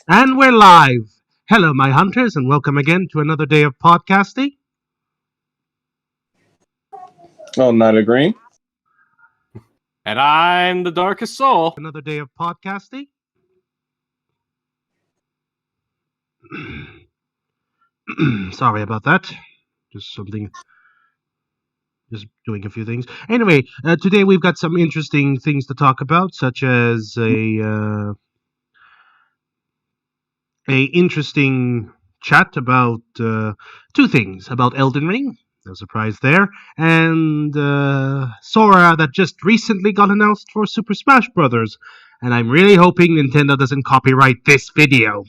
And we're live. Hello, my hunters, and welcome again to another day of podcasting. Oh, not agreeing. And I'm the darkest soul. Another day of podcasting. Sorry about that. Just doing a few things. Anyway, today we've got some interesting things to talk about, such as a interesting chat about two things: about Elden Ring, no surprise there, and Sora that just recently got announced for Super Smash Brothers. And I'm really hoping Nintendo doesn't copyright this video.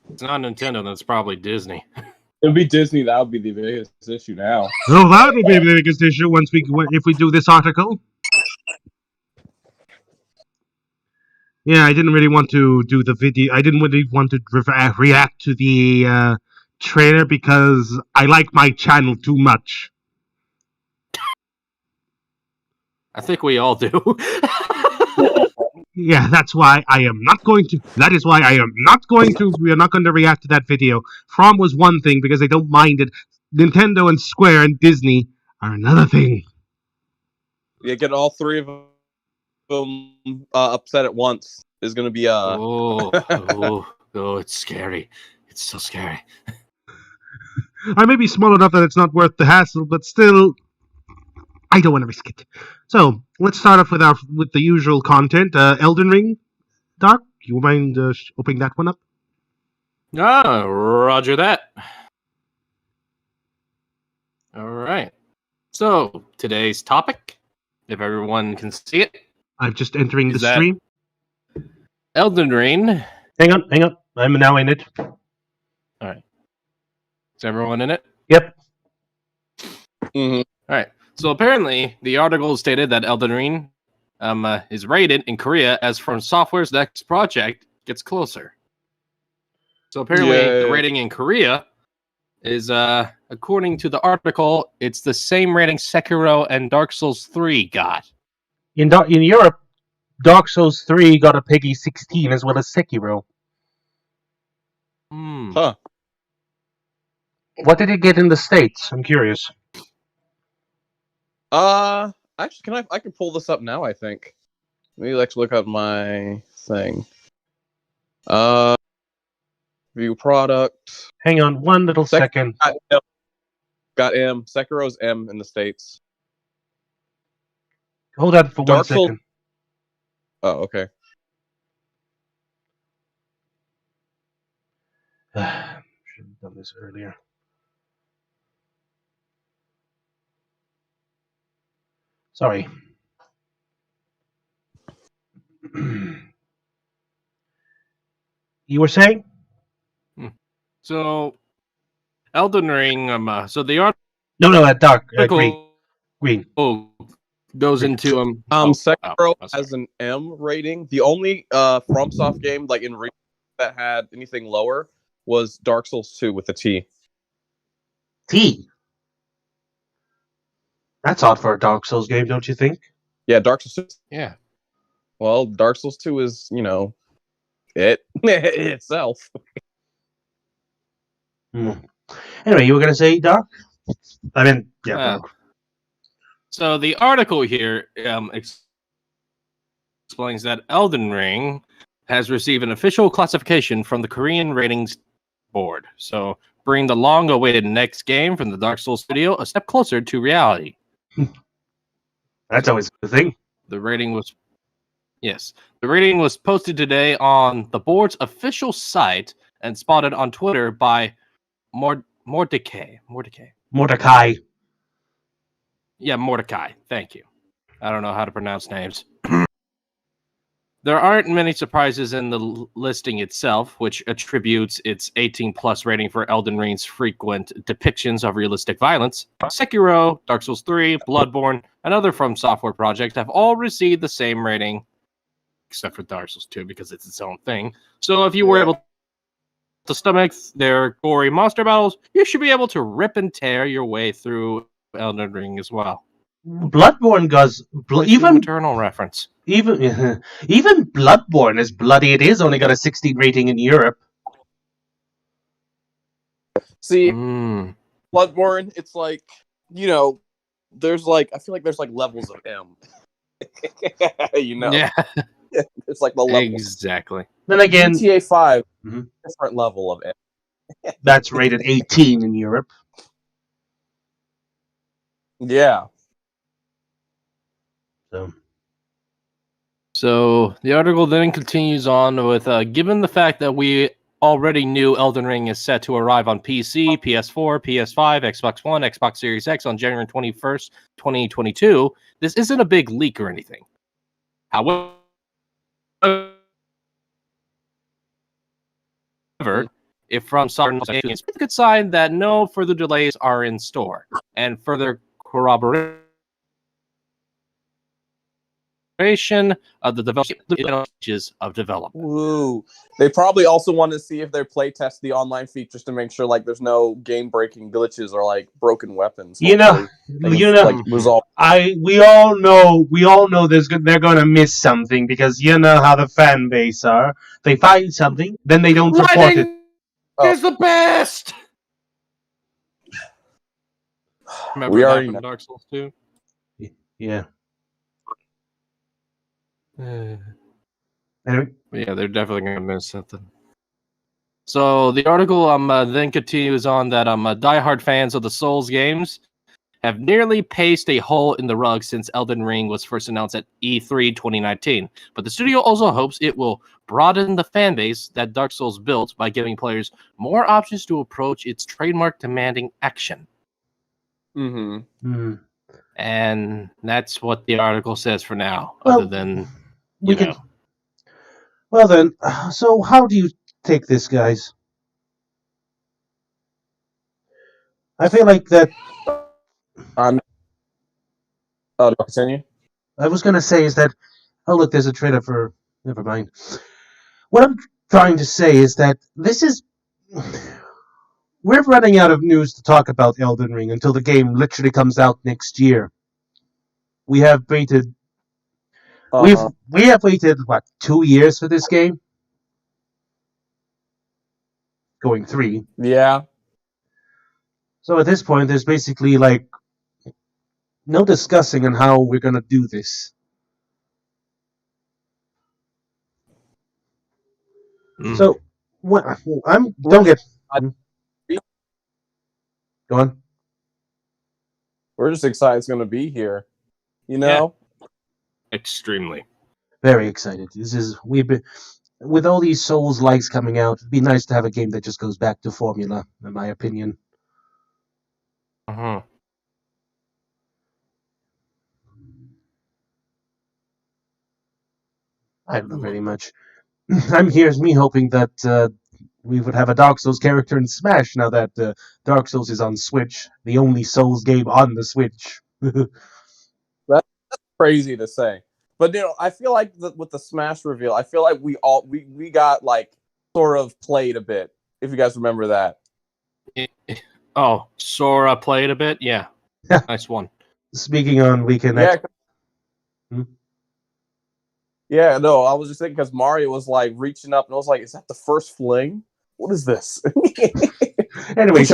It's not Nintendo, that's probably Disney. It'll be Disney. That would be the biggest issue now. So that will be the biggest issue if we do this article. Yeah, I didn't really want to do the video. I didn't really want to react to the trailer because I like my channel too much. I think we all do. Yeah, that's why I am not going to. That is why I am not going to. We are not going to react to that video. From was one thing because they don't mind it. Nintendo and Square and Disney are another thing. Yeah, get all three of them upset at once is going to be Oh, it's scary. It's so scary. I may be small enough that it's not worth the hassle, but still, I don't want to risk it. So let's start off with the usual content. Elden Ring, Darc, you mind opening that one up? Roger that. All right. So today's topic, if everyone can see it, I'm just entering the Is that- stream. Elden Ring. Hang on. I'm now in it. All right. Is everyone in it? Yep. Mhm. All right. So apparently, the article stated that Elden Ring is rated in Korea as From Software's next project gets closer. So apparently, the rating in Korea is, according to the article, it's the same rating Sekiro and Dark Souls 3 got. In Europe, Dark Souls 3 got a PEGI 16 as well as Sekiro. Huh. What did it get in the States? I'm curious. Actually, I can pull this up now, I think. Maybe let's look up my thing. View product. Hang on one little second. Got M. Sekiro's M in the States. Hold on for Dark 1 second. Oh, okay. Should have done this earlier. Sorry. You were saying? So, Elden Ring, so the article No, Dark. Green. goes into Sekiro sorry. has an M rating. The only FromSoft game like in that had anything lower was Dark Souls 2 with a T. T. That's odd for a Dark Souls game, don't you think? Yeah, Dark Souls 2. Yeah. Well, Dark Souls 2 is, it itself. Anyway, you were going to say, Dark? I mean, yeah. Dark. So the article here explains that Elden Ring has received an official classification from the Korean ratings board. So bring the long-awaited next game from the Dark Souls studio a step closer to reality. That's always a thing. The rating was posted today on the board's official site and spotted on Twitter by Mordecai. Mordecai. Yeah, Mordecai. Thank you. I don't know how to pronounce names. There aren't many surprises in the listing itself, which attributes its 18+ rating for Elden Ring's frequent depictions of realistic violence. Sekiro, Dark Souls 3, Bloodborne, and other From Software projects have all received the same rating, except for Dark Souls 2 because it's its own thing. So if you were able to stomach their gory monster battles, you should be able to rip and tear your way through Elden Ring as well. Bloodborne does... Even eternal reference. Even even Bloodborne, as bloody it is, only got a 16 rating in Europe. See, Mm. Bloodborne, it's like, you know, there's like, I feel like there's like levels of M. You know, Yeah, it's like the levels. exactly. Then again, GTA 5, Mhm. different level of M. that's rated 18 in Europe. Yeah. So the article then continues on with, given the fact that we already knew Elden Ring is set to arrive on PC, PS4, PS5, Xbox One, Xbox Series X on January 21st, 2022, this isn't a big leak or anything. However, if from Software, it's a good sign that no further delays are in store, and further corroboration of the development stages of development. Woo. They probably also want to see if they playtest the online features to make sure like there's no game-breaking glitches or like broken weapons. You know, Like resolve. we all know they're gonna miss something, because you know how the fan base are. They find something, then they don't report it. Is the best. Remember We that already from know. Dark Souls 2? Yeah. Anyway, Yeah, they're definitely gonna miss something. So the article then continues on that diehard fans of the Souls games have nearly paced a hole in the rug since Elden Ring was first announced at E3 2019. But the studio also hopes it will broaden the fan base that Dark Souls built by giving players more options to approach its trademark demanding action. Mm-hmm. And that's what the article says for now, Well, other than we you can. know. Well then, so how do you take this, guys? I feel like that. Continue. I was gonna say is that. Oh look, there's a trailer for. Never mind. What I'm trying to say is that this is. We're running out of news to talk about Elden Ring until the game literally comes out next year. We have waited. We have waited what, 2 years for this game? Going 3. Yeah. So at this point, there's basically like no discussing on how we're gonna do this. So don't get. Go on. We're just excited it's going to be here. You know? Yeah. Extremely. Very excited. We've been with all these Souls likes coming out. It'd be nice to have a game that just goes back to formula, in my opinion. Uh-huh. I don't know very much. Here's me hoping that we would have a Dark Souls character in Smash now that Dark Souls is on Switch, the only Souls game on the Switch. That's crazy to say. But you know, I feel like with the Smash reveal, I feel like we got like sort of played a bit. If you guys remember that. Oh, Sora played a bit. Yeah, nice one. Speaking on Weekend. Yeah, no, I was just thinking because Mario was like reaching up and I was like, "Is that the first fling? What is this?" Anyway,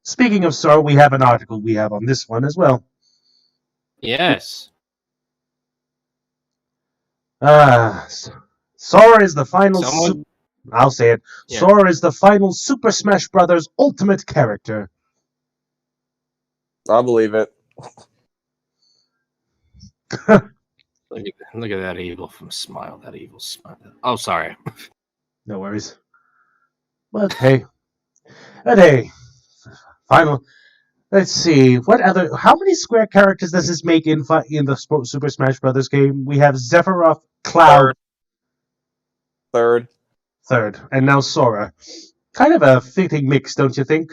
speaking of Sora, we have an article we have on this one as well. Yes. Sora is the final. I'll say it. Yeah. Sora is the final Super Smash Bros. Ultimate character. I believe it. Look at that evil smile. That evil smile. Oh, sorry. No worries. But hey, final. Let's see. How many Square characters does this make in the Super Smash Bros. Game? We have Sephiroth, Cloud. Third. And now Sora. Kind of a fitting mix, don't you think?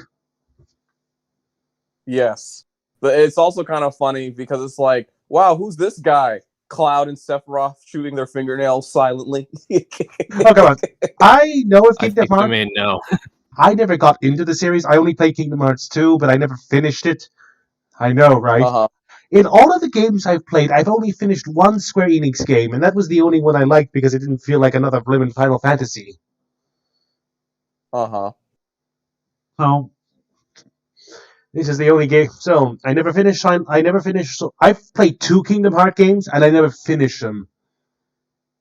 Yes. But it's also kind of funny because it's like, wow, who's this guy? Cloud and Sephiroth shooting their fingernails silently. Oh, come on. I know of Kingdom Hearts. I mean, no. I never got into the series. I only played Kingdom Hearts 2, but I never finished it. I know, right? In all of the games I've played, I've only finished one Square Enix game, and that was the only one I liked because it didn't feel like another blimmin' Final Fantasy. Uh-huh. So this is the only game. So I never finished. So I've played 2 Kingdom Hearts games, and I never finished them.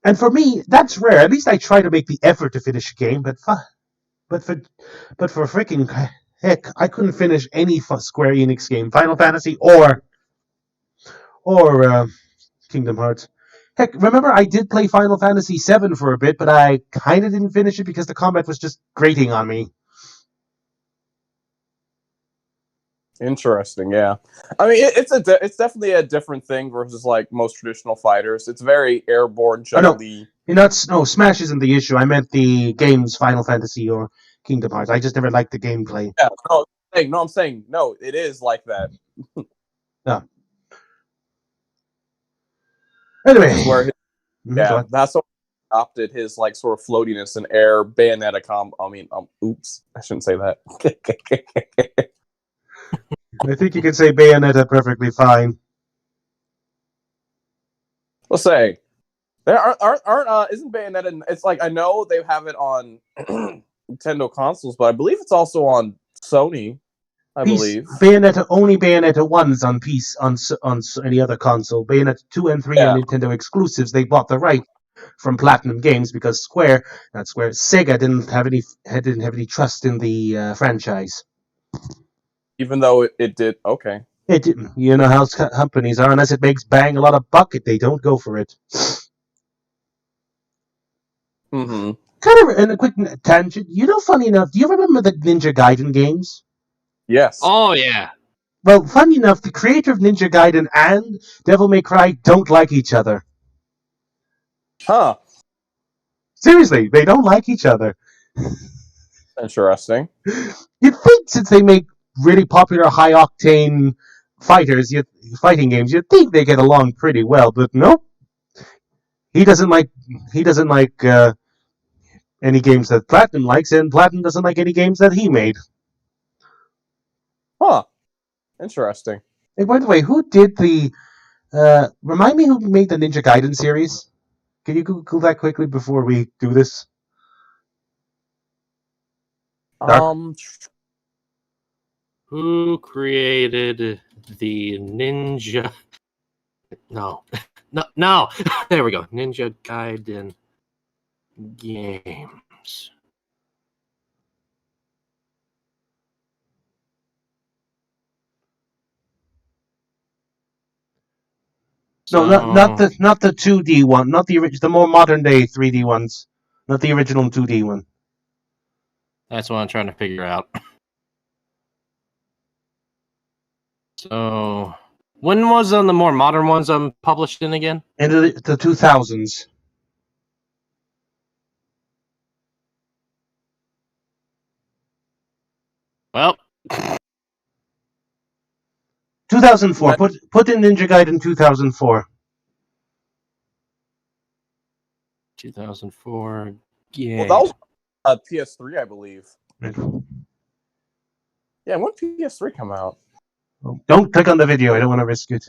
And for me, that's rare. At least I try to make the effort to finish a game. But for freaking heck, I couldn't finish any Square Enix game, Final Fantasy or Kingdom Hearts. Heck, remember I did play Final Fantasy VII for a bit, but I kind of didn't finish it because the combat was just grating on me. Interesting, yeah. I mean, it's definitely a different thing versus like most traditional fighters. It's very airborne, juggly. No, Smash isn't the issue. I meant the games Final Fantasy or Kingdom Hearts. I just never liked the gameplay. Yeah, I'm saying no. It is like that. Yeah. Anyway, where that's what adopted his like sort of floatiness and air Bayonetta combo. I mean, oops, I shouldn't say that. I think you can say Bayonetta perfectly fine. Let's say there aren't isn't Bayonetta? It's like I know they have it on Nintendo consoles, but I believe it's also on Sony. I believe Bayonetta 1's on on any other console. Bayonetta 2 and 3 are Nintendo exclusives. They bought the right from Platinum Games because Sega didn't have any trust in the franchise. Even though it did, okay. It didn't. You know how companies are. Unless it makes bang a lot of bucket, they don't go for it. Mm-hmm. Kind of in a quick tangent. Funny enough, do you remember the Ninja Gaiden games? Yes. Oh, yeah. Well, funny enough, the creator of Ninja Gaiden and Devil May Cry don't like each other. Huh. Seriously, they don't like each other. Interesting. You'd think since they make really popular high-octane fighting games, you'd think they get along pretty well, but no. He doesn't like any games that Platinum likes, and Platinum doesn't like any games that he made. Huh. Interesting. Hey, by the way, who did the... remind me who made the Ninja Gaiden series? Can you Google that quickly before we do this? Darc? Who created the Ninja... No. No. There we go. Ninja Gaiden games. No, not the 2D one, not the more modern day 3D ones, not the original 2D one. That's what I'm trying to figure out. So, when was the more modern ones published in again? In the 2000s. Well, 2004. Put in Ninja Gaiden 2004. 2004 game. Well, that was PS3, I believe. Right. Yeah, when did PS3 come out? Oh, don't click on the video. I don't want to risk it.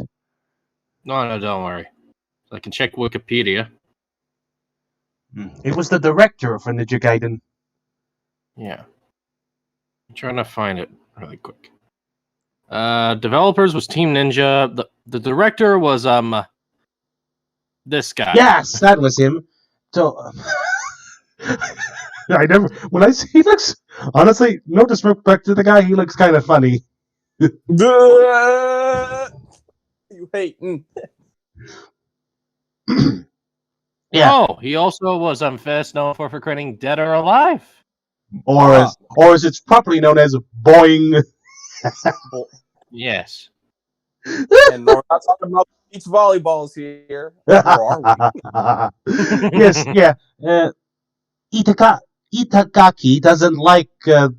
No, don't worry. I can check Wikipedia. It was the director for Ninja Gaiden. Yeah. I'm trying to find it really quick. Developers was Team Ninja. The director was this guy. Yes, that was him. So I never when I see he looks honestly, no disrespect to the guy, he looks kind of funny. You hating. Yeah. Oh, he also was best known for creating Dead or Alive. Or as it's properly known as Boing. Yes. And we're not talking about beach volleyballs here. Or are we? Yes, yeah. Itagaki doesn't like the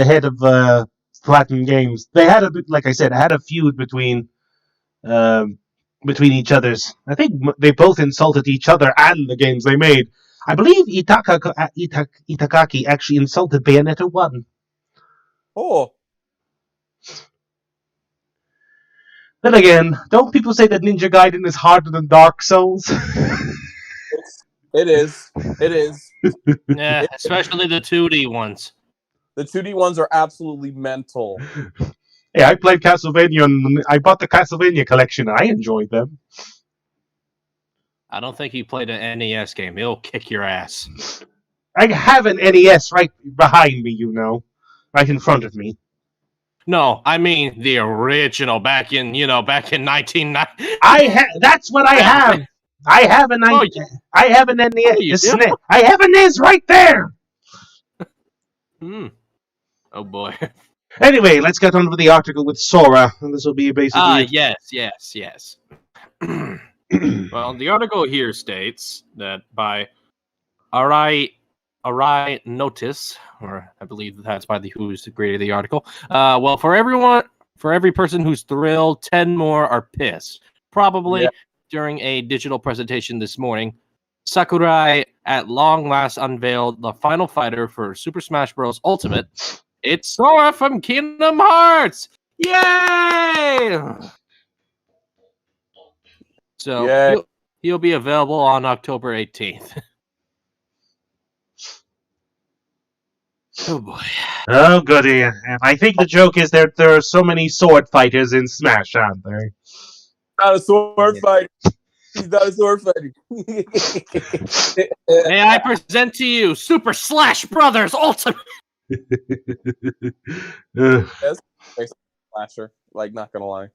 head of Platinum Games. They had like I said, had a feud between each others. I think they both insulted each other and the games they made. I believe Itagaki actually insulted Bayonetta 1. Oh. Then again, don't people say that Ninja Gaiden is harder than Dark Souls? It is. It is. Yeah, especially the 2D ones. The 2D ones are absolutely mental. Hey, I played Castlevania, and I bought the Castlevania collection, and I enjoyed them. I don't think you played an NES game. It'll kick your ass. I have an NES right behind me, right in front of me. No, I mean the original back in 1990. That's what I have. I have an Oh, I have an NES. you do? I have an NES right there. Oh boy. Anyway, let's get on with the article with Sora, and this will be basically. Yes. Well, the article here states that by Arai Notice, or I believe that's by the who's created the article. Well, for every person who's thrilled, 10 more are pissed. Probably during a digital presentation this morning, Sakurai at long last unveiled the final fighter for Super Smash Bros. Ultimate. It's Sora from Kingdom Hearts! Yay! So he'll be available on October 18th. Oh boy. Oh goody. And I think the joke is that there are so many sword fighters in Smash, aren't there? Not a sword fighter. He's not a sword fighter. May I present to you Super Slash Brothers Ultimate? That's slasher. Like, not gonna lie.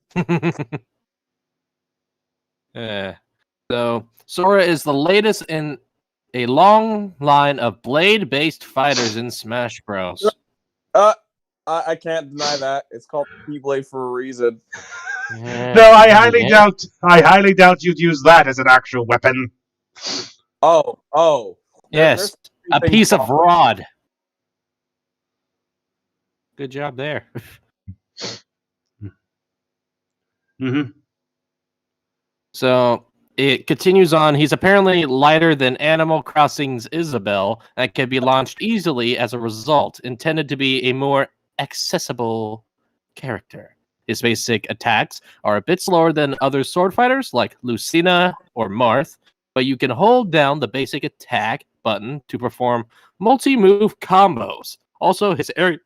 So Sora is the latest in a long line of blade-based fighters in Smash Bros. I can't deny that. It's called Keyblade for a reason. No, I highly doubt you'd use that as an actual weapon. Oh. Yes, a piece of rod. Good job there. Mm-hmm. So it continues on. He's apparently lighter than Animal Crossing's Isabelle and can be launched easily as a result, intended to be a more accessible character. His basic attacks are a bit slower than other sword fighters like Lucina or Marth, but you can hold down the basic attack button to perform multi-move combos. Also, his aerial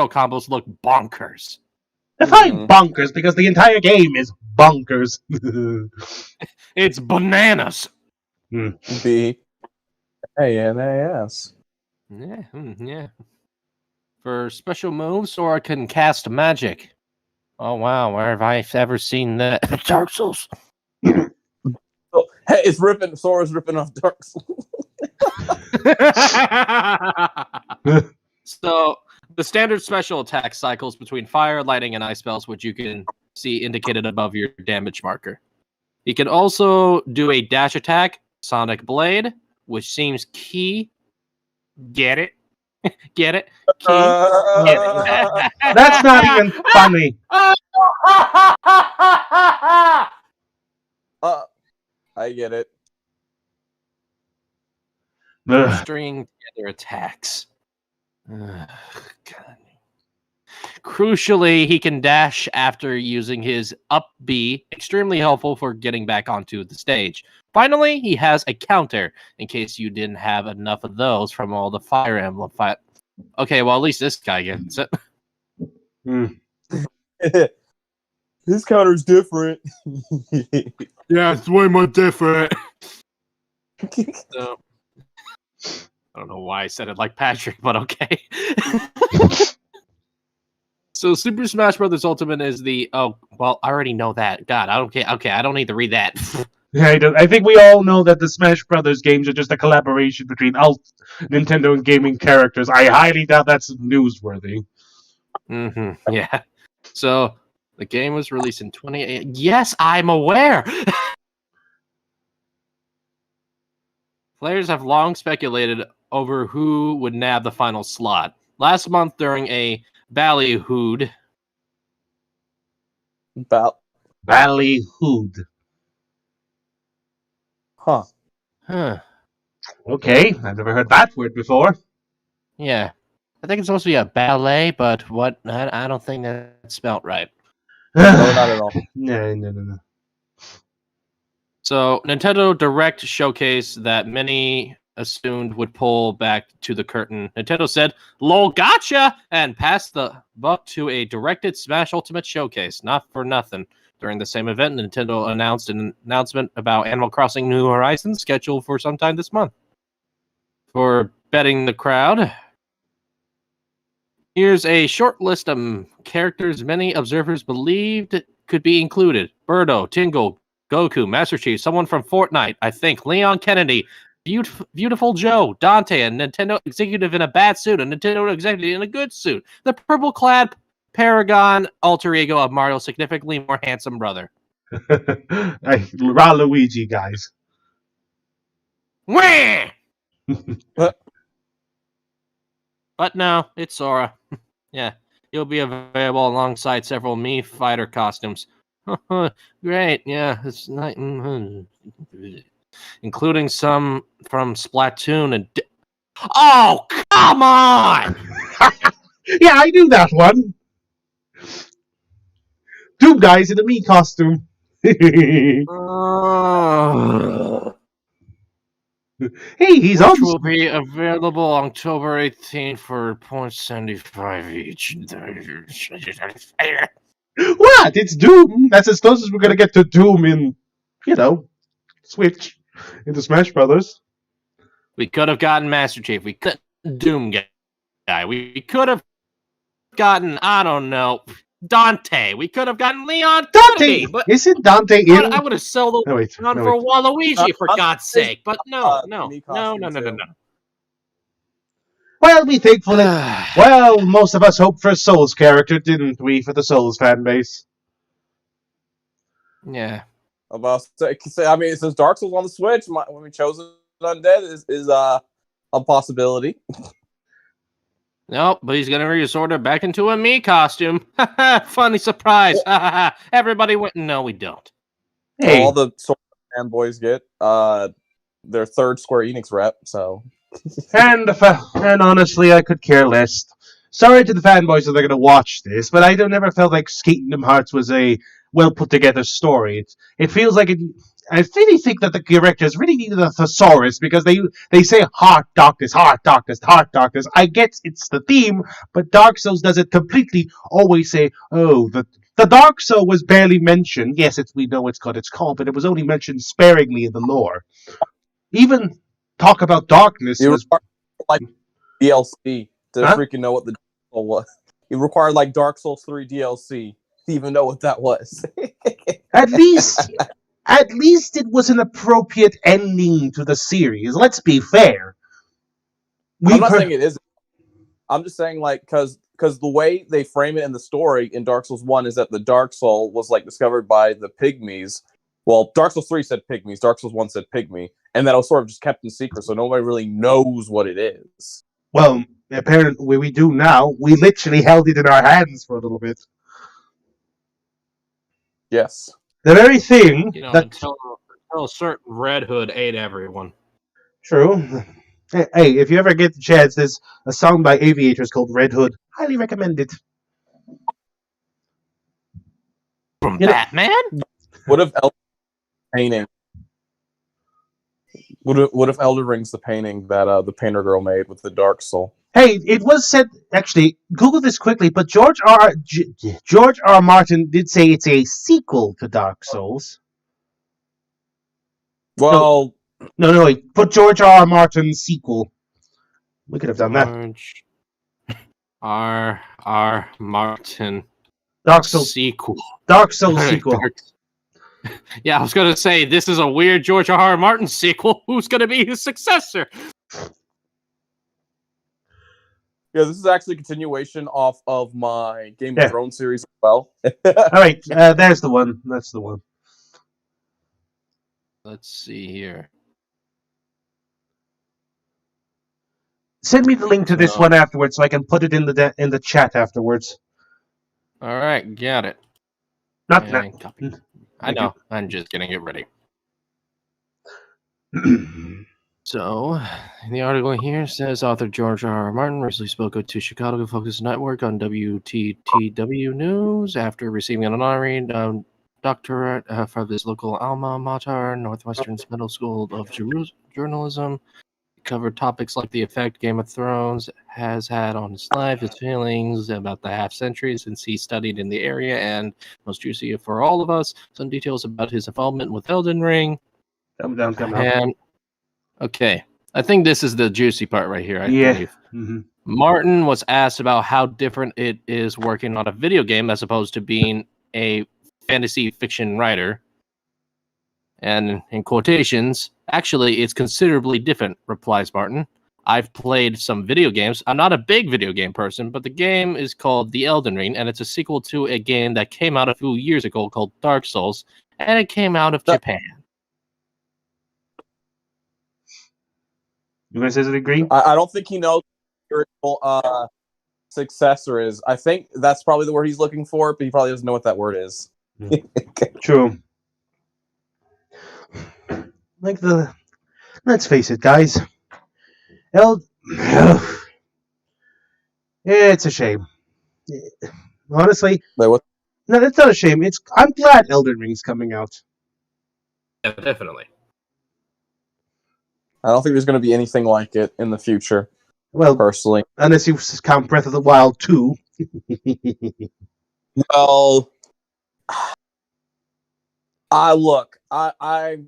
combos look bonkers. Define bonkers because the entire game is bonkers. It's bananas. B-A-N-A-S. Yeah. For special moves, Sora can cast magic. Oh wow, where have I ever seen that? Dark Souls. Oh, hey, Sora's ripping off Dark Souls. So the standard special attack cycles between fire, lightning, and ice spells, which you can see indicated above your damage marker. He can also do a dash attack, Sonic Blade, which seems key. Get it? Get it? Key. Get it. That's not even funny. I get it. String together attacks. God. Crucially, he can dash after using his up B, extremely helpful for getting back onto the stage. Finally, he has a counter, in case you didn't have enough of those from all the Fire Emblem fight. Okay, well, at least this guy gets it. His counter's different. Yeah, it's way more different. So, I don't know why I said it like Patrick, but okay. So Super Smash Bros. Ultimate is the... Oh, well, I already know that. God, I don't care. Okay, I don't need to read that. Yeah, I think we all know that the Smash Brothers games are just a collaboration between Nintendo and gaming characters. I highly doubt that's newsworthy. Mm-hmm. Yeah. So the game was released in 2018. Yes, I'm aware. Players have long speculated over who would nab the final slot. Last month, during a ballyhood. Ballyhood. Huh. Okay, I've never heard that word before. Yeah. I think it's supposed to be a ballet, but what? I don't think that's spelt right. No, not at all. No. So, Nintendo Direct showcase that many assumed would pull back to the curtain. Nintendo said, "Lol, gotcha," and passed the buck to a directed Smash Ultimate showcase. Not for nothing. During the same event, Nintendo announced an announcement about Animal Crossing New Horizons scheduled for sometime this month. For betting the crowd, here's a short list of characters many observers believed could be included. Birdo, Tingle, Goku, Master Chief, someone from Fortnite, I think, Leon Kennedy, Beautiful Joe, Dante, a Nintendo executive in a bad suit, a Nintendo executive in a good suit, the purple-clad Paragon alter ego of Mario's significantly more handsome brother. Waluigi, guys. Wah! But no, it's Sora. Yeah, he'll be available alongside several Mii fighter costumes. Great, yeah, it's not, including some from Splatoon and. Oh, come on! Yeah, I knew that one. Doom guys in a Mii costume. Hey, he's Which on. will be available October 18th for $0.75 each. What? It's Doom. That's as close as we're gonna get to Doom in, Switch into Smash Brothers. We could have gotten Master Chief. We could Doom guy. We could have gotten, I don't know, Dante. We could have gotten Leon Dante! Kennedy, but Isn't Dante in? I would have sold No, wait. one No, for wait. Waluigi, for God's sake. But no. Mii costume too. Well, we thankfully. Well, most of us hoped for a Souls character, didn't we, for the Souls fan base? Yeah. About to say, I mean, since Dark Souls on the Switch, when we chose Undead is a possibility. Nope, but he's gonna resort her back into a Mii costume. Funny surprise. Everybody went, no, we don't. Hey. All the Sword fanboys get their third Square Enix rep, so. And honestly, I could care less. Sorry to the fanboys that they're going to watch this, but I never felt like Kingdom Hearts was a well put together story. It feels like it. I really think that the directors really needed a thesaurus because they say heart darkness, heart darkness, heart darkness. I get it's the theme, but Dark Souls does it completely. Always say, oh, the Dark Soul was barely mentioned. Yes, we know it's got its call, but it was only mentioned sparingly in the lore. Even talk about darkness You was required like DLC to freaking know what the Soul was. It required like Dark Souls 3 DLC to even know what that was. At least it was an appropriate ending to the series. Let's be fair. I'm not saying it isn't. I'm just saying like because the way they frame it in the story in Dark Souls 1 is that the Dark Soul was like discovered by the pygmies. Well, Dark Souls 3 said pygmies, Dark Souls 1 said pygmy, and that was sort of just kept in secret, so nobody really knows what it is. Well, apparently we do now. We literally held it in our hands for a little bit. Yes. The very thing until a certain Red Hood ate everyone. True. Hey, if you ever get the chance, there's a song by Aviators called Red Hood. Highly recommend it. From Batman? What if painting? What if Elden Ring's the painting that the painter girl made with the Dark Soul? Hey, it was said, actually, Google this quickly, but George R. Martin did say it's a sequel to Dark Souls. Well... No, wait. Put George R. Martin's sequel. We could have done that. George R. Martin. Dark Souls sequel. Dark Souls sequel. Yeah, I was going to say, this is a weird George R. Martin sequel. Who's going to be his successor? Yeah, this is actually a continuation of my Game of Thrones series as well. All right, there's the one. That's the one. Let's see here. Send me the link to this one afterwards so I can put it in the chat afterwards. All right, got it. Not I know. I'm just getting it ready. So, the article here says author George R. R. Martin recently spoke to Chicago Focus Network on WTTW News after receiving an honorary doctorate from his local alma mater, Northwestern Middle School of Journalism. It covered topics like the effect Game of Thrones has had on his life, his feelings about the half-century since he studied in the area, and, most juicy for all of us, some details about his involvement with Elden Ring. Come down. And okay, I think this is the juicy part right here. I believe. Mm-hmm. Martin was asked about how different it is working on a video game as opposed to being a fantasy fiction writer. And in quotations, actually, it's considerably different, replies Martin. I've played some video games. I'm not a big video game person, but the game is called The Elden Ring, and it's a sequel to a game that came out a few years ago called Dark Souls, and it came out of Japan. You guys says it agree? I don't think he knows what the successor is. I think that's probably the word he's looking for, but he probably doesn't know what that word is. True. Let's face it, guys. It's a shame. Honestly, Wait, what? no, it's not a shame. I'm glad Elden Ring's coming out. Yeah, definitely. I don't think there's going to be anything like it in the future. Well, personally, unless you count Breath of the Wild 2. Well, I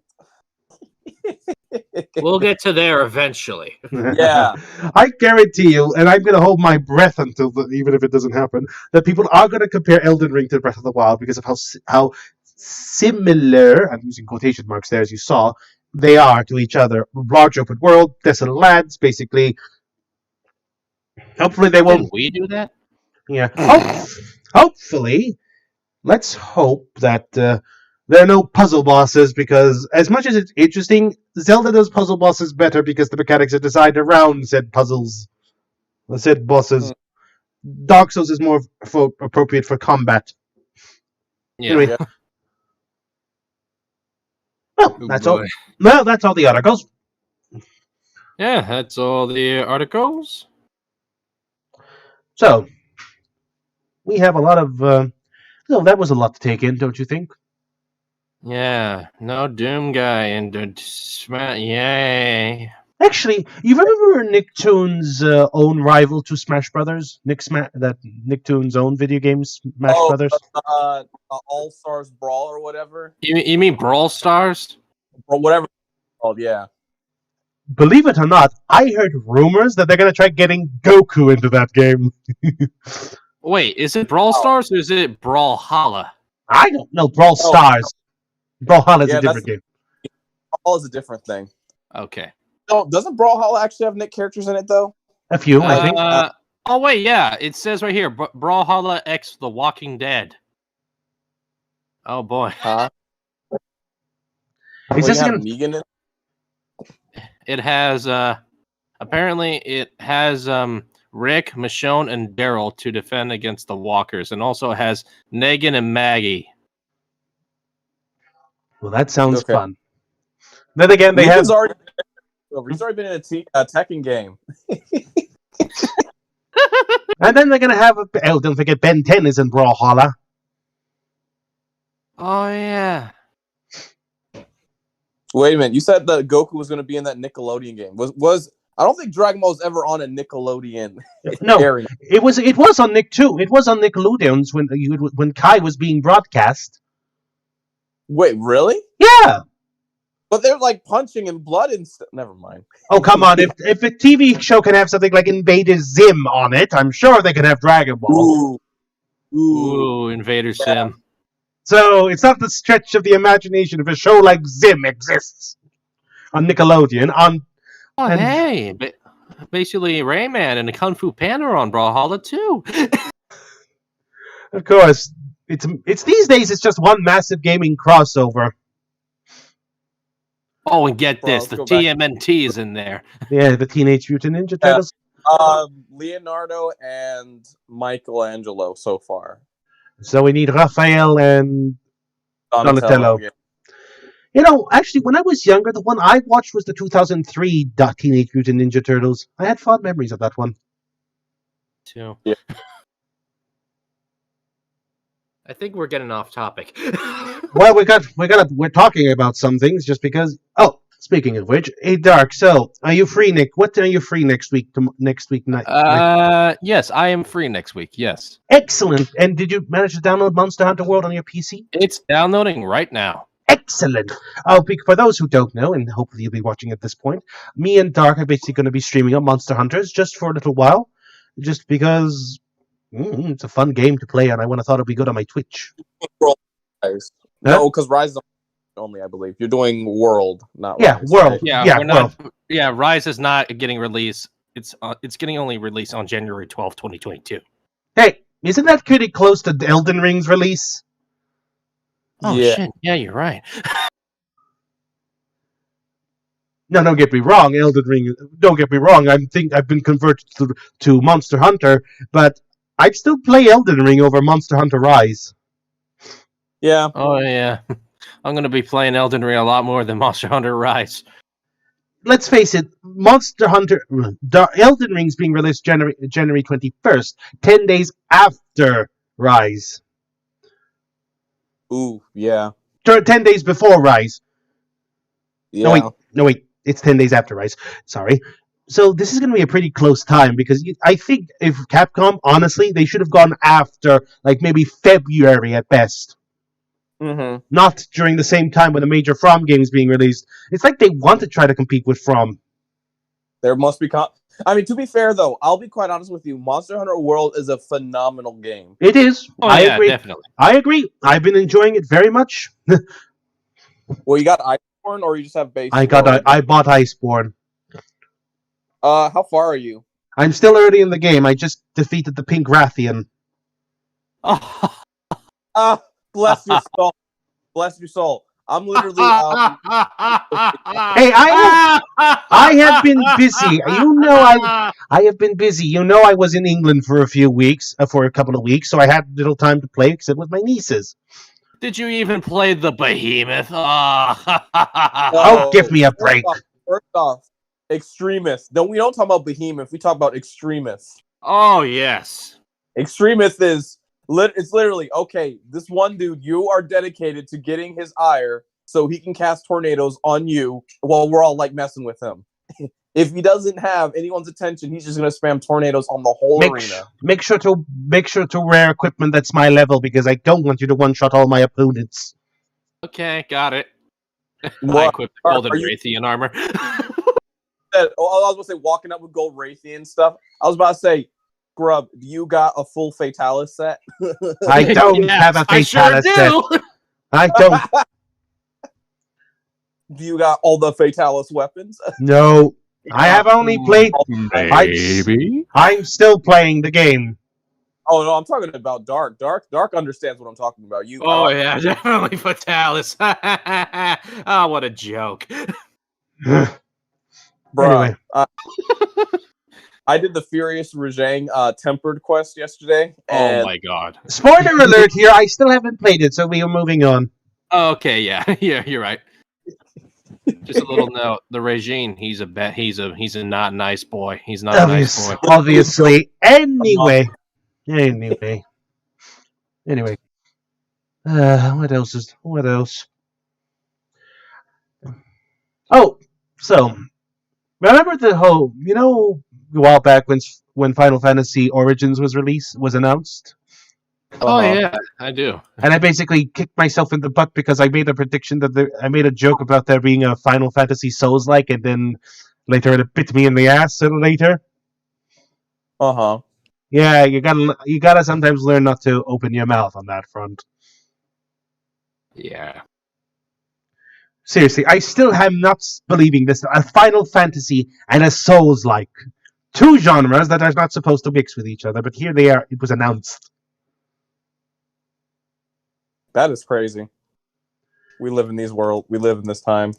We'll get to there eventually. Yeah. I guarantee you, and I'm going to hold my breath until even if it doesn't happen, that people are going to compare Elden Ring to Breath of the Wild because of how similar, I'm using quotation marks there as you saw, they are to each other. Large open world, desolate lands, basically. Hopefully they won't. Didn't we do that? Yeah. Hopefully, let's hope that there are no puzzle bosses, because as much as it's interesting, Zelda does puzzle bosses better because the mechanics are designed around said puzzles, said bosses. Dark Souls is more appropriate for combat. Yeah. Anyway. Yeah. Well, that's all. Well, that's all the articles. Yeah, that's all the articles. So, we have a lot of... no, that was a lot to take in, don't you think? Yeah, no Doom guy and yay. Actually, you remember Nicktoons' own rival to Smash Brothers? Nicktoons' own video game, Smash Brothers? All Stars Brawl or whatever? You mean Brawl Stars? Or whatever it's called, yeah. Believe it or not, I heard rumors that they're going to try getting Goku into that game. Wait, is it Brawl Stars or is it Brawlhalla? I don't know. Brawl Stars. Brawlhalla is a different game. Brawl is a different thing. Okay. No, doesn't Brawlhalla actually have Nick characters in it, though? A few, I think. Oh, wait, yeah. It says right here, Brawlhalla X The Walking Dead. Oh, boy. Huh? Is this Negan in it? It has, apparently it has Rick, Michonne, and Daryl to defend against the Walkers, and also has Negan and Maggie. Well, that sounds fun. Then again, he's already been in a Tekken game. And then they're going to have... don't forget, Ben 10 is in Brawlhalla. Oh, yeah. Wait a minute, you said that Goku was going to be in that Nickelodeon game. Was I don't think Dragon Ball was ever on a Nickelodeon. No, area. it was on Nick too. It was on Nickelodeon's when Kai was being broadcast. Wait, really? Yeah. But they're like punching and blood and stuff. Never mind. Oh, come on. If a TV show can have something like Invader Zim on it, I'm sure they can have Dragon Ball. Ooh, Invader Sim. So it's not the stretch of the imagination if a show like Zim exists on Nickelodeon. Hey, basically Rayman and the Kung Fu Panda are on Brawlhalla too. Of course, it's these days. It's just one massive gaming crossover. Oh, and get this, the TMNT is in there. Yeah, the Teenage Mutant Ninja Turtles. Leonardo and Michelangelo so far. So we need Raphael and Donatello. Actually, when I was younger, the one I watched was the 2003 Teenage Mutant Ninja Turtles. I had fond memories of that one. Too. Yeah. I think we're getting off topic. Well, we're talking about some things just because. Oh, speaking of which, hey, Darc. So, are you free, Nick? What are you free next week? Next week night? Yes, I am free next week. Yes. Excellent. And did you manage to download Monster Hunter World on your PC? It's downloading right now. Excellent. For those who don't know, and hopefully you'll be watching at this point, me and Darc are basically going to be streaming up Monster Hunters just for a little while, just because it's a fun game to play, and I would have thought it'd be good on my Twitch. Rise. No, because Rise is only, I believe. You're doing World, not Yeah, Rise. World. Right? Yeah, we're not. Yeah, Rise is not getting released. It's getting only released on January 12th, 2022. Hey, isn't that pretty close to Elden Ring's release? Oh Yeah. shit! Yeah, you're right. No, don't get me wrong, Elden Ring. Don't get me wrong. I've been converted to Monster Hunter, but I'd still play Elden Ring over Monster Hunter Rise. Yeah. Oh yeah, I'm gonna be playing Elden Ring a lot more than Monster Hunter Rise. Let's face it, Elden Ring's being released January 21st, 10 days after Rise. Ooh, yeah. 10 days before Rise. Yeah. No, wait. It's 10 days after Rise. Sorry. So this is going to be a pretty close time, because I think if Capcom, honestly, they should have gone after, like, maybe February at best. Mm-hmm. Not during the same time when a major From game is being released. It's like they want to try to compete with From. There must be... I mean, to be fair, though, I'll be quite honest with you. Monster Hunter World is a phenomenal game. It is. Oh, I yeah, agree. definitely. I agree. I've been enjoying it very much. Well, you got Iceborne, or you just have base? I bought Iceborne. How far are you? I'm still early in the game. I just defeated the Pink Rathian. Oh. Bless your soul. Bless your soul. I'm literally... Hey, I have been busy. I have been busy. I was in England for a couple of weeks, so I had little time to play except with my nieces. Did you even play the Behemoth? Oh, give me a break. First off, Extremist. We don't talk about Behemoth. We talk about Extremist. Oh yes. Extremist is... It's literally, okay, this one dude, you are dedicated to getting his ire so he can cast tornadoes on you while we're all, like, messing with him. If he doesn't have anyone's attention, he's just going to spam tornadoes on the whole arena. Make sure to wear equipment that's my level, because I don't want you to one-shot all my opponents. Okay, got it. I What? equipped the Golden Are you- Raytheon armor. I was going to say, walking up with gold Raytheon stuff. I was about to say, Grub, you got a full Fatalis set? I don't Yes, have a I sure Fatalis set. do. I don't. Do you got all the Fatalis weapons? No. I have only played... Maybe. I'm still playing the game. Oh, no, I'm talking about Darc. Darc understands what I'm talking about. Oh yeah, definitely Fatalis. Oh, what a joke. Bro, Anyway. I did the Furious Rajang Tempered quest yesterday. And Oh my god. Spoiler alert here, I still haven't played it, so we are moving on. Okay, yeah, yeah, you're right. Just a little note: the Regine, he's a not nice boy. He's not a nice boy. Obviously. Anyway. What else? Oh, so remember the whole, a while back when Final Fantasy Origins was announced? Oh yeah, I do. And I basically kicked myself in the butt because I made a prediction I made a joke about there being a Final Fantasy Souls-like, and then later it bit me in the ass a little later. Uh-huh. Yeah, you gotta sometimes learn not to open your mouth on that front. Yeah. Seriously, I still am not believing this. A Final Fantasy and a Souls-like. Two genres that are not supposed to mix with each other, but here they are. It was announced. That is crazy. We live in this time.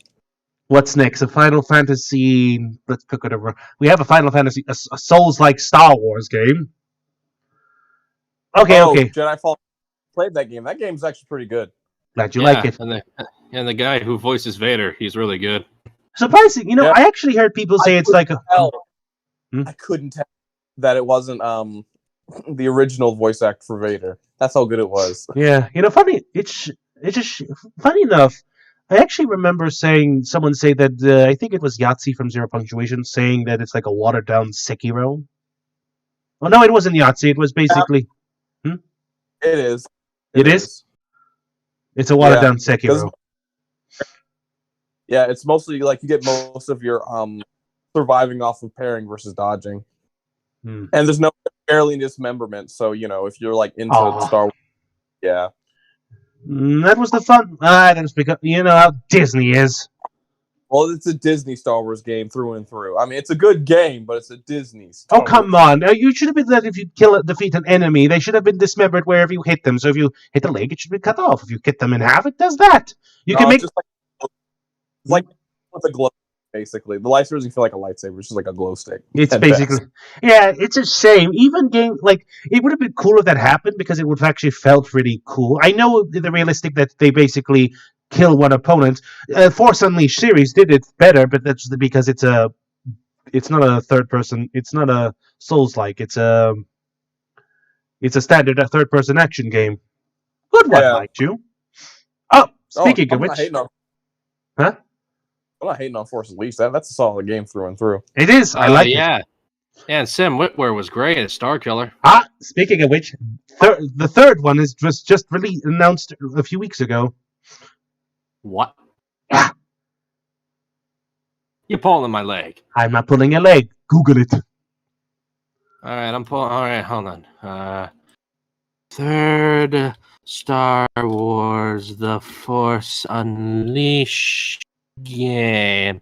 What's next? A Final Fantasy... Let's pick whatever. We have a Final Fantasy... A Souls-like Star Wars game. Okay. Jedi Fallen... Played that game. That game's actually pretty good. Glad you like it. And the guy who voices Vader, he's really good. Surprising, I actually heard people say it's like a. I couldn't tell that it wasn't the original voice actor for Vader. That's how good it was. Yeah, funny. It's just funny enough. I actually remember someone say that I think it was Yahtzee from Zero Punctuation saying that it's like a watered down Sekiro. Oh no, it wasn't Yahtzee. It was basically. It is. It is. It's a watered down Sekiro. Yeah, it's mostly like you get most of your surviving off of parrying versus dodging, and there's no barely dismemberment. So if you're like into Star Wars, yeah. That was the fun. That's because how Disney is. Well, it's a Disney Star Wars game through and through. I mean, it's a good game, but it's a Disney Star Wars. Come on. You should have been that if you defeat an enemy, they should have been dismembered wherever you hit them. So if you hit the leg, it should be cut off. If you cut them in half, it does that. You can make... Just like with a glow, basically. The lightsaber doesn't feel like a lightsaber. It's just like a glow stick. It's basically... Best. Yeah, it's a shame. Even game... Like, it would have been cool if that happened because it would have actually felt really cool. I know the realistic that they basically... kill one opponent. Force Unleashed series did it better, but that's because it's not a third person. It's not a Souls-like. It's a standard third person action game. Good one, mind you. Oh, speaking of which, I'm not hating on Force Unleashed. That's a solid game through and through. It is. I like it. Yeah, and Sam Witwer was great as Star Killer. Speaking of which, the third one is just really announced a few weeks ago. What? You're pulling my leg. I'm not pulling your leg. Google it. All right, I'm pulling. All right, hold on. Third Star Wars: The Force Unleashed game.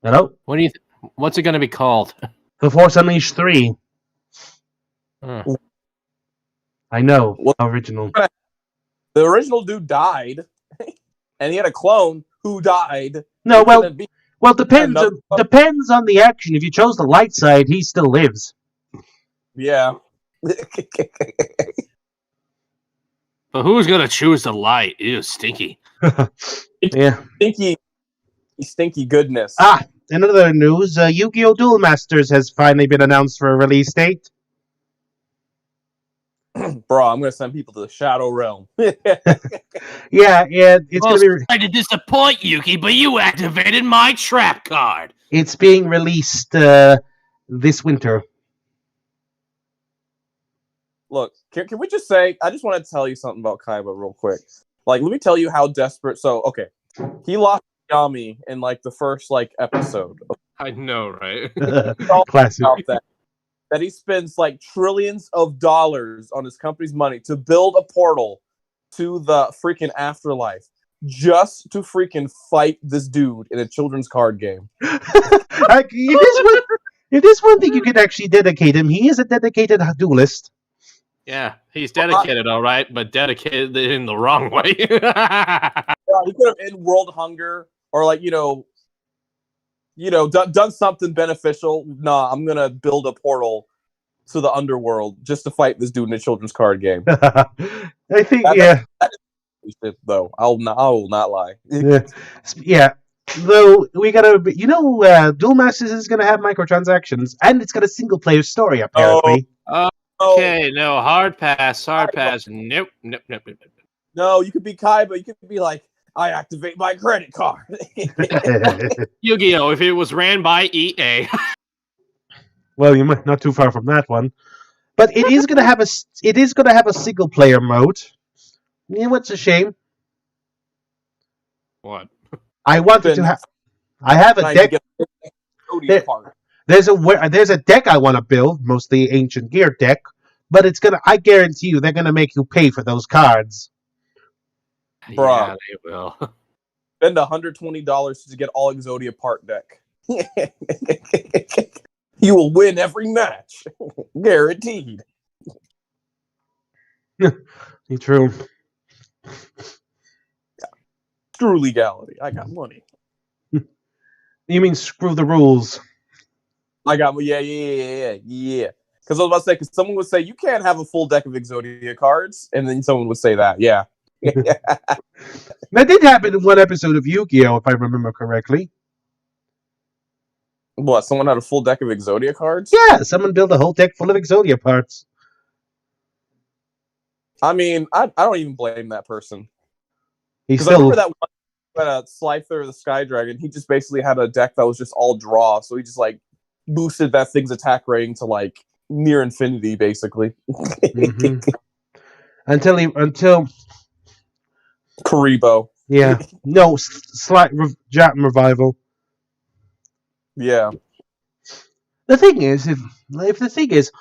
Hello? What do you? What's it going to be called? The Force Unleashed 3. I know. Original. The original dude died, and he had a clone who died. No, depends on the action. If you chose the light side, he still lives. Yeah. But who's going to choose the light? Ew, stinky. Yeah. Stinky goodness. In other news, Yu-Gi-Oh! Duel Masters has finally been announced for a release date. Bro, I'm going to send people to the Shadow Realm. Yeah, it's going to be... Sorry to disappoint, Yuki, but you activated my trap card. It's being released this winter. Look, can we just say... I just want to tell you something about Kaiba real quick. Like, let me tell you how desperate... So, okay. He lost Yami in like the first episode. I know, right? Classic. That he spends like trillions of dollars on his company's money to build a portal to the freaking afterlife just to freaking fight this dude in a children's card game. It is one thing you can actually dedicate him. He is a dedicated duelist. Yeah, he's dedicated, all right, but dedicated in the wrong way. He could have ended world hunger. Or done something beneficial. Nah, I'm gonna build a portal to the underworld just to fight this dude in a children's card game. I think, though I will not lie. Yeah. Though we gotta, Duel Masters is gonna have microtransactions, and it's got a single player story apparently. Okay, no hard pass. Nope. No, you could be Kaiba. You could be like, I activate my credit card. Yu-Gi-Oh! If it was ran by EA. Well, you might not too far from that one, but it is gonna have a single player mode. You know what's a shame? What? I wanted to have. I have a deck. There's a deck I want to build, mostly Ancient Gear deck, but it's gonna. I guarantee you, they're gonna make you pay for those cards. Bro, yeah, they will. Spend $120 to get all Exodia part deck. You will win every match, guaranteed. True. Screw legality. I got money. You mean screw the rules? I got yeah. Because I was about to say, because someone would say you can't have a full deck of Exodia cards, and then someone would say that, yeah. That did happen in one episode of Yu-Gi-Oh, if I remember correctly. What? Someone had a full deck of Exodia cards? Yeah, someone built a whole deck full of Exodia parts. I mean, I don't even blame that person. Because I remember that one Slifer the Sky Dragon, he just basically had a deck that was just all draw, so he just like boosted that thing's attack rating to like near infinity, basically. Mm-hmm. Until Karibo. Yeah. No, slight Japan revival. Yeah. The thing is, if the thing is,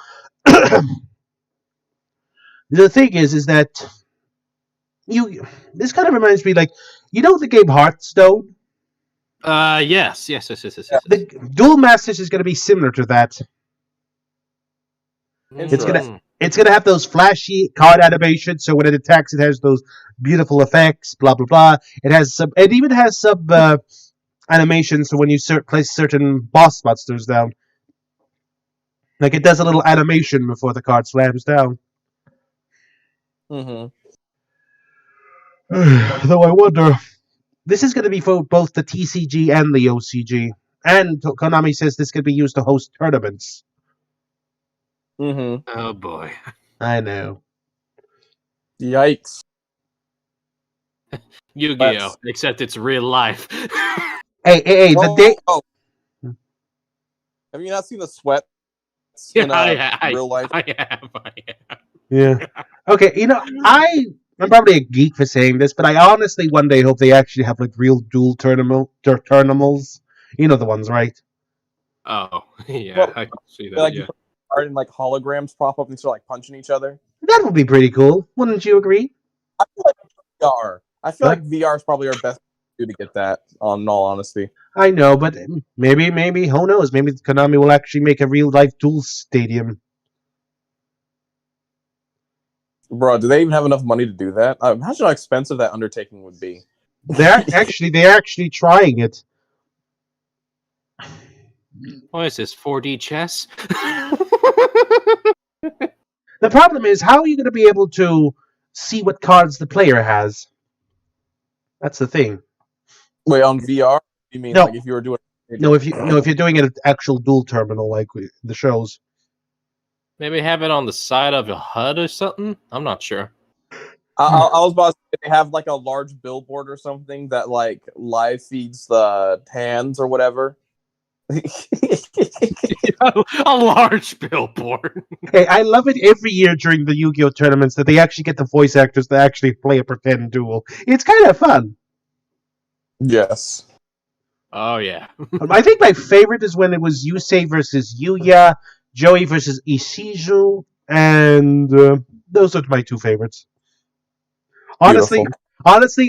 the thing is that this kind of reminds me, like, you know the game Hearthstone? Yes. The Duel Masters is going to be similar to that. It's gonna have those flashy card animations, so when it attacks, it has those beautiful effects. Blah blah blah. It even has some animations, so when you place certain boss monsters down, like it does a little animation before the card slams down. Mm-hmm. Though I wonder, this is going to be for both the TCG and the OCG, and Konami says this could be used to host tournaments. Mm-hmm. Oh boy. I know. Yikes. Yu-Gi-Oh! Except it's real life. Hey, the day. Have you not seen the sweat? Yeah, real life. I have. Yeah. Okay, I'm probably a geek for saying this, but I honestly one day hope they actually have like real dual tournaments. You know the ones, right? Oh, yeah, Well, I can see that. Like Yeah. you and like holograms pop up and start like punching each other. That would be pretty cool. Wouldn't you agree? I feel like VR. I feel like VR is probably our best to get that. In all honesty, I know, but maybe, who knows? Maybe Konami will actually make a real life dual stadium. bro, do they even have enough money to do that? Imagine how expensive that undertaking would be. They're actually trying it. What is this, 4D chess? The problem is, how are you going to be able to see what cards the player has? That's the thing. Wait, on VR? You mean like if you were doing? No, if you're doing it at actual dual terminal like the shows. Maybe have it on the side of a HUD or something? I'm not sure. I was about to say they have like a large billboard or something that like live feeds the hands or whatever. A large billboard. Hey, I love it every year during the Yu-Gi-Oh tournaments that they actually get the voice actors to actually play a pretend duel. It's kind of fun. Yes. Oh yeah. I think my favorite is when it was Yusei versus Yuya, Joey versus Ishizu, and those are my two favorites. Honestly,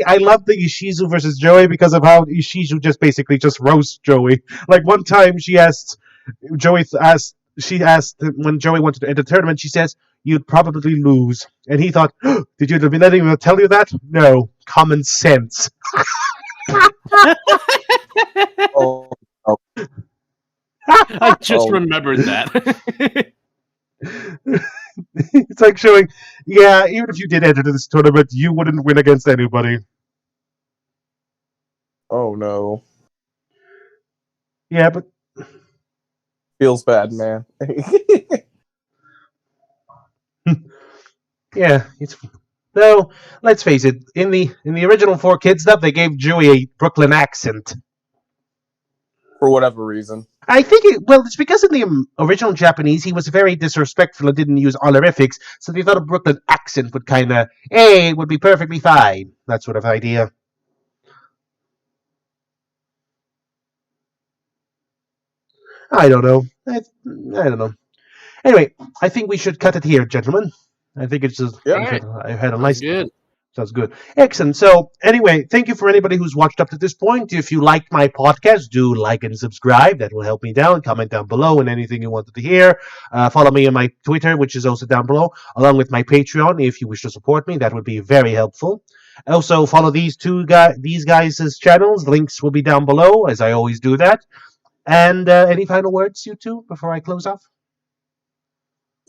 I love the Ishizu versus Joey because of how Ishizu just basically just roasts Joey. Like one time she asked when Joey wanted to enter the tournament, she says, "You'd probably lose." And he thought, "Did you let anyone tell you that?" No, common sense. Oh. I just remembered that. It's like showing, yeah, even if you did enter this tournament, you wouldn't win against anybody. Oh no. Yeah, but Feels bad, man. yeah, though. Let's face it. In the original 4Kids stuff, they gave Joey a Brooklyn accent. For whatever reason. I think it's because in the original Japanese he was very disrespectful and didn't use honorifics, so they thought a Brooklyn accent would it would be perfectly fine. That sort of idea. I don't know. I don't know. Anyway, I think we should cut it here, gentlemen. I think it's just I've had a nice. Good. Sounds good. Excellent. So, anyway, thank you for anybody who's watched up to this point. If you like my podcast, do like and subscribe. That will help me down. Comment down below and anything you wanted to hear. Follow me on my Twitter, which is also down below, along with my Patreon. If you wish to support me, that would be very helpful. Also, follow these guys' channels. Links will be down below, as I always do that. And any final words, you two, before I close off?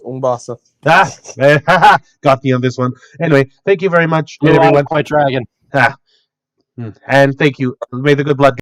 Umbasa. Got me on this one. Anyway, thank you very much, Blue everyone. White Dragon. And thank you. May the good blood